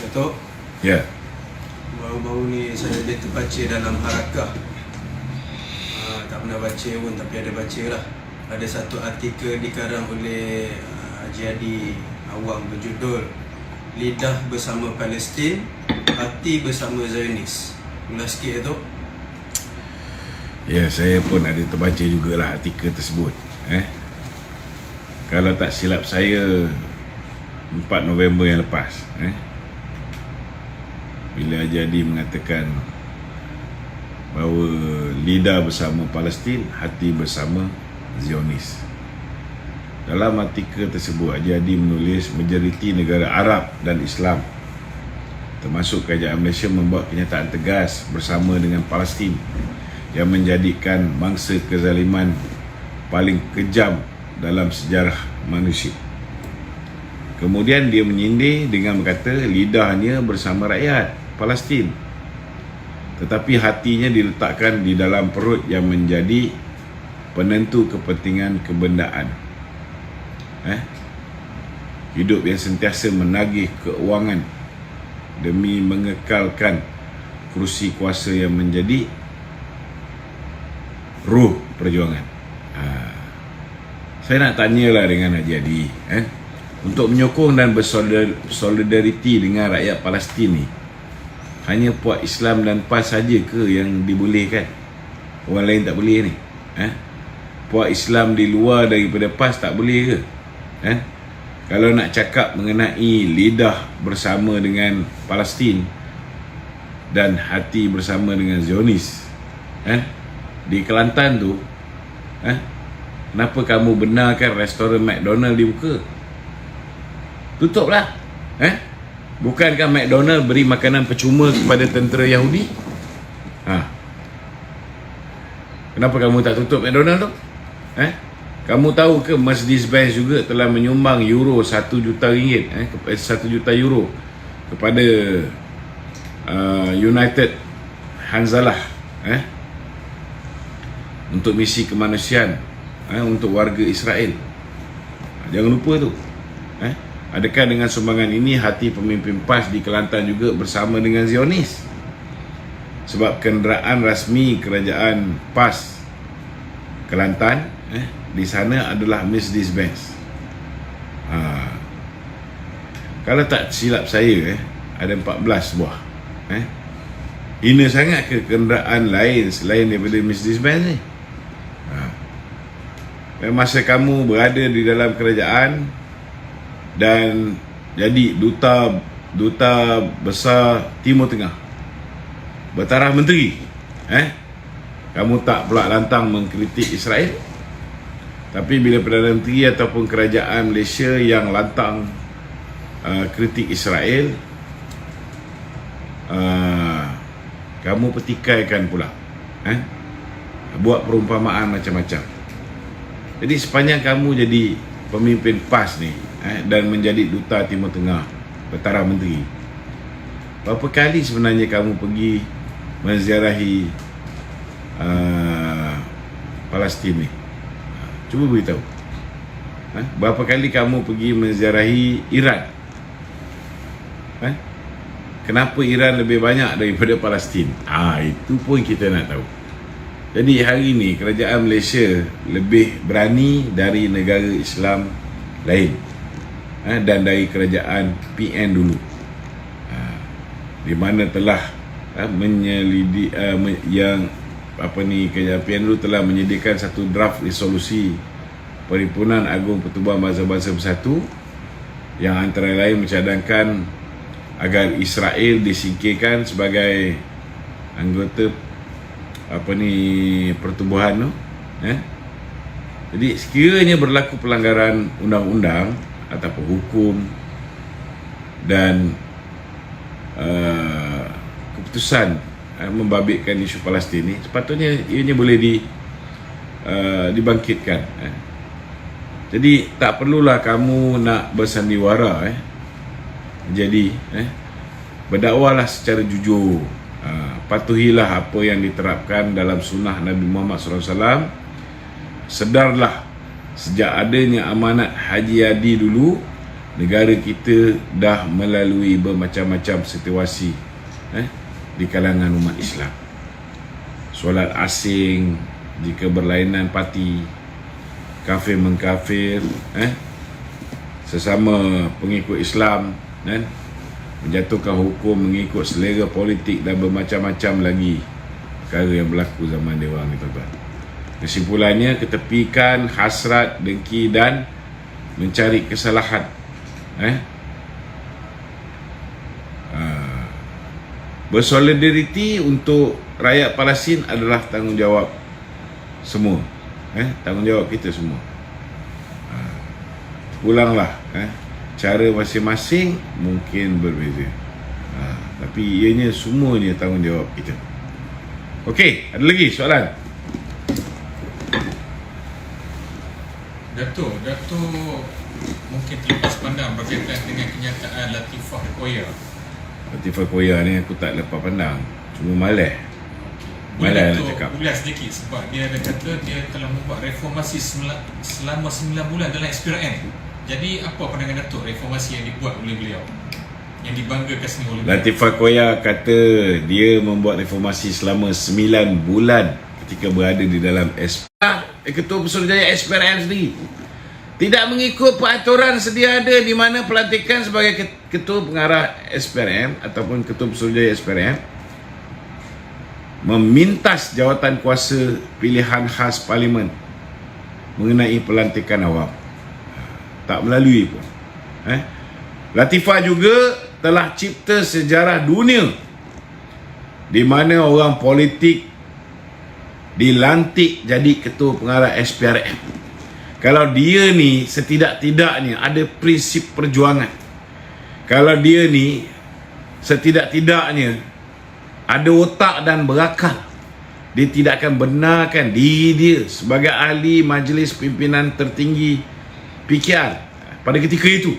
Datuk, Ya. baru-baru ni saya ada terbaca dalam Harakah. Tak pernah baca pun, tapi ada baca lah. Ada satu artikel dikarang oleh Haji Adi Awang berjudul Lidah Bersama Palestin, Hati Bersama Zionis. Ulas sikit, Datuk. Ya, saya pun ada terbaca jugalah artikel tersebut. Kalau tak silap saya 4 November yang lepas, bila Haji mengatakan bahawa lidah bersama Palestin, hati bersama Zionis. Dalam artikel tersebut, Haji menulis majoriti negara Arab dan Islam termasuk kerajaan Malaysia membuat kenyataan tegas bersama dengan Palestin yang menjadikan mangsa kezaliman paling kejam dalam sejarah manusia. Kemudian dia menyindir dengan berkata lidahnya bersama rakyat Palestin, tetapi hatinya diletakkan di dalam perut yang menjadi penentu kepentingan kebendaan. Hidup yang sentiasa menagih keuangan demi mengekalkan kerusi kuasa yang menjadi ruh perjuangan. Saya nak tanyalah dengan Haji Adi, untuk menyokong dan bersolidariti dengan rakyat Palestin ni, hanya puak Islam dan PAS saja ke yang dibolehkan? Orang lain tak boleh ni? Puak Islam di luar daripada PAS tak boleh ke? Kalau nak cakap mengenai lidah bersama dengan Palestin dan hati bersama dengan Zionis, di Kelantan tu, kenapa kamu benarkan restoran McDonald dibuka? Tutuplah. Bukankah McDonald beri makanan percuma kepada tentera Yahudi? Kenapa kamu tak tutup McDonald tu? Kamu tahu ke Mercedes-Benz juga telah menyumbang euro 1 juta ringgit, 1 juta euro kepada United Hanzalah untuk misi kemanusiaan untuk warga Israel. Jangan lupa tu. Adakah dengan sumbangan ini hati pemimpin PAS di Kelantan juga bersama dengan Zionis? Sebab kenderaan rasmi kerajaan PAS Kelantan di sana adalah Mercedes-Benz. Kalau tak silap saya, ada 14 buah. Hina sangat ke kenderaan lain selain daripada Mercedes-Benz ni? Masa kamu berada di dalam kerajaan dan jadi duta besar Timur Tengah, bertaraf menteri, kamu tak pula lantang mengkritik Israel. Tapi bila Perdana Menteri ataupun kerajaan Malaysia yang lantang kritik Israel, kamu petikaikan pula, buat perumpamaan macam-macam. Jadi sepanjang kamu jadi pemimpin PAS ni, dan menjadi duta Timur Tengah, bertaraf menteri, berapa kali sebenarnya kamu pergi menziarahi Palestin ni? Cuba beritahu. Berapa kali kamu pergi menziarahi Iran? Kenapa Iran lebih banyak daripada Palestin? Itu pun kita nak tahu. Jadi hari ini kerajaan Malaysia lebih berani dari negara Islam lain, dan dari kerajaan PN dulu, di mana telah menyelidik kerajaan PN dulu telah menyediakan satu draft resolusi Perhimpunan Agung Pertubuhan Bangsa-Bangsa Bersatu yang antara lain mencadangkan agar Israel disingkirkan sebagai anggota pertubuhan tu. Jadi sekiranya berlaku pelanggaran undang-undang ataupun hukum dan keputusan membabitkan isu Palestin ni, sepatutnya ianya boleh dibangkitkan. Jadi tak perlulah kamu nak bersandiwara. Jadi berdakwalah secara jujur. Patuhilah apa yang diterapkan dalam sunnah Nabi Muhammad SAW. Sedarlah sejak adanya amanat Haji Adi dulu negara kita dah melalui bermacam-macam situasi di kalangan umat Islam. Solat asing, jika berlainan parti, kafir mengkafir, sesama pengikut Islam, menjatuhkan hukum mengikut selera politik dan bermacam-macam lagi perkara yang berlaku zaman diorang ni, tuan-tuan. Kesimpulannya, ketepikan hasrat, dengki dan mencari kesalahan. Bersolidariti untuk rakyat Palestin adalah tanggungjawab semua, tanggungjawab kita semua. Pulanglah, cara masing-masing mungkin berbeza, tapi ianya semuanya tanggungjawab kita. Okey, ada lagi soalan? Datuk mungkin terlepas pandang berkaitan dengan kenyataan Latifah Koya. Latifah Koya ni aku tak lepas pandang, cuma malas nak cakap. Boleh sedikit sebab dia ada kata dia telah membuat reformasi selama 9 bulan dalam SPRM. Jadi apa pandangan Datuk reformasi yang dibuat oleh beliau, yang dibanggakan sendiri oleh beliau? Latifah Koya kata dia membuat reformasi selama 9 bulan ketika berada di dalam Ketua Pesuruhjaya SPRM sendiri tidak mengikut peraturan sedia ada, di mana pelantikan sebagai Ketua Pengarah SPRM ataupun Ketua Pesuruhjaya SPRM memintas jawatan kuasa pilihan khas Parlimen mengenai pelantikan awam. Tak melalui pun. Latifah juga telah cipta sejarah dunia di mana orang politik dilantik jadi Ketua Pengarah SPRM. Kalau dia ni setidak-tidaknya ada prinsip perjuangan, kalau dia ni setidak-tidaknya ada otak dan berakal, dia tidak akan benarkan diri dia sebagai ahli majlis pimpinan tertinggi PKR pada ketika itu.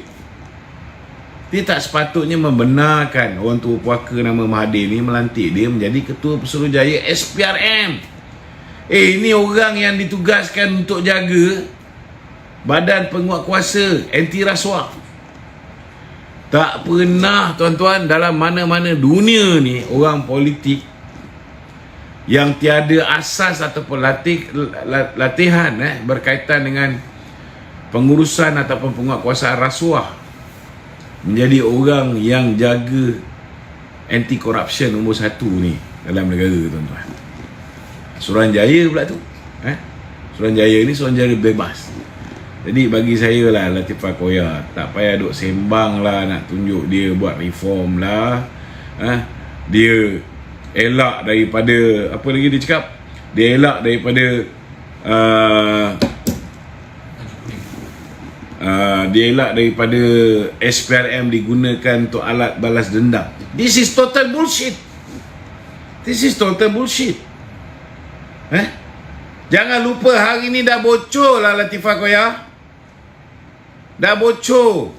Dia tak sepatutnya membenarkan orang tua puaka nama Mahathir ni melantik dia menjadi Ketua Pesuruhjaya SPRM. Ini orang yang ditugaskan untuk jaga Badan Penguat Kuasa Anti Rasuah. Tak pernah, tuan-tuan, dalam mana-mana dunia ni orang politik yang tiada asas ataupun latihan berkaitan dengan pengurusan ataupun penguatkuasaan rasuah menjadi orang yang jaga anti corruption nombor 1 ni dalam negara, tuan-tuan. Suruhanjaya pula tu. Suruhanjaya ni Suruhanjaya bebas. Jadi bagi saya lah, Latifah Koya tak payah duk sembang lah nak tunjuk dia buat reform lah. Dia elak daripada, apa lagi dia cakap? Dia elak daripada dia elak daripada SPRM digunakan untuk alat balas dendam. This is total bullshit. This is total bullshit. Jangan lupa hari ni dah bocor lah Latifah Koya. Dah bocor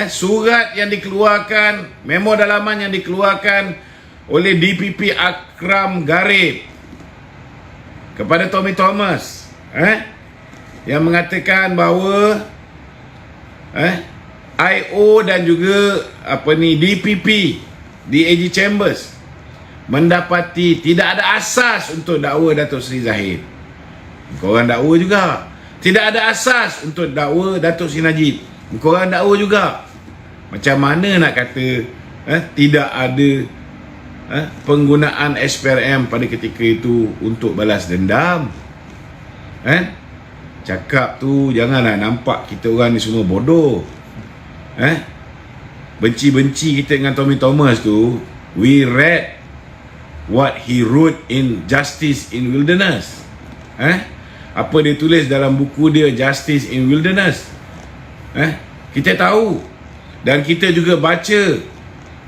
surat yang dikeluarkan, memo dalaman yang dikeluarkan oleh DPP Akram Garib kepada Tommy Thomas yang mengatakan bahawa IO dan juga DPP DAG Chambers mendapati tidak ada asas untuk dakwa Datuk Seri Zahid. Korang dakwa juga. Tidak ada asas untuk dakwa Datuk Seri Najib. Korang dakwa juga. Macam mana nak kata tidak ada penggunaan SPRM pada ketika itu untuk balas dendam? Cakap tu janganlah nampak kita orang ni semua bodoh. Benci-benci kita dengan Tommy Thomas tu, we read what he wrote in Justice in Wilderness. Apa dia tulis dalam buku dia Justice in Wilderness. Kita tahu. Dan kita juga baca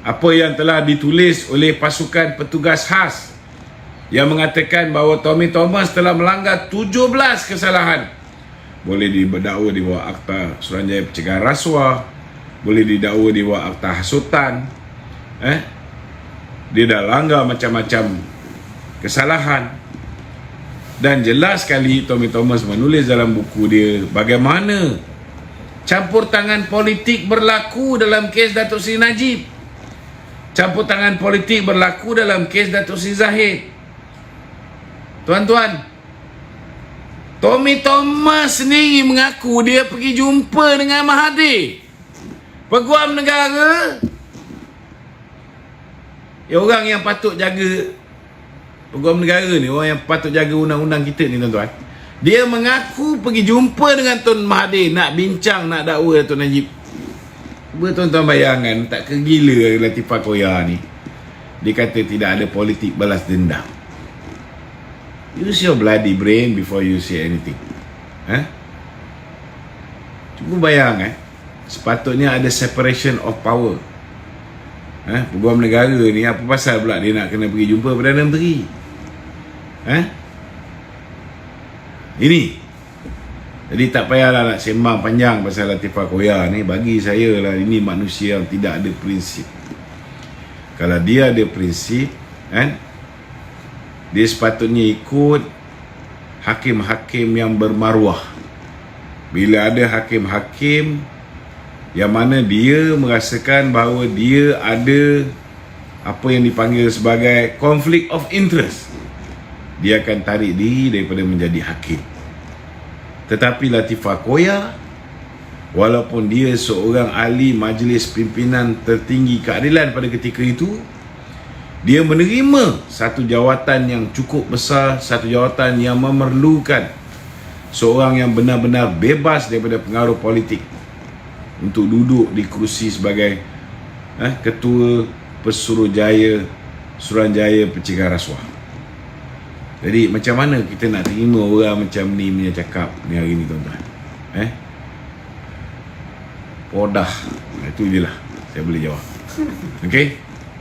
apa yang telah ditulis oleh pasukan petugas khas yang mengatakan bahawa Tommy Thomas telah melanggar 17 kesalahan. Boleh didakwa di bawah Akta Suruhanjaya Pencegahan Rasuah, boleh didakwa di bawah Akta Hasutan. Dia dah langgar macam-macam kesalahan. Dan jelas sekali Tommy Thomas menulis dalam buku dia bagaimana Campur tangan politik berlaku dalam kes Datuk Seri Najib. Campur tangan politik berlaku dalam kes Datuk Seri Zahid. Tuan-tuan, Tommy Thomas sendiri mengaku dia pergi jumpa dengan Mahathir, Peguam Negara. Orang yang patut jaga Peguam Negara ni, orang yang patut jaga undang-undang kita ni, tuan-tuan, dia mengaku pergi jumpa dengan Tun Mahathir nak bincang, nak dakwa Datuk Najib. Cuba tuan-tuan bayangkan, tak kegila Latifah Koya ni. Dia kata tidak ada politik balas dendam. Use your bloody brain before you say anything. Cuba bayangkan, sepatutnya ada separation of power. Peguam negara ni apa pasal pula dia nak kena pergi jumpa Perdana Menteri? Ini. Jadi tak payahlah nak sembang panjang pasal Latifah Koya ni. Bagi saya lah, ini manusia yang tidak ada prinsip. Kalau dia ada prinsip, dia sepatutnya ikut hakim-hakim yang bermaruah. Bila ada hakim-hakim yang mana dia merasakan bahawa dia ada apa yang dipanggil sebagai conflict of interest, dia akan tarik diri daripada menjadi hakim. Tetapi Latifah Koya, walaupun dia seorang ahli majlis pimpinan tertinggi keadilan pada ketika itu, dia menerima satu jawatan yang cukup besar, satu jawatan yang memerlukan seorang yang benar-benar bebas daripada pengaruh politik untuk duduk di kerusi sebagai Ketua Suruhanjaya Pencegahan Rasuah. Jadi macam mana kita nak terima orang macam ni punya cakap ni hari ni, tuan-tuan? Podah. Itu je lah saya boleh jawab. Okey?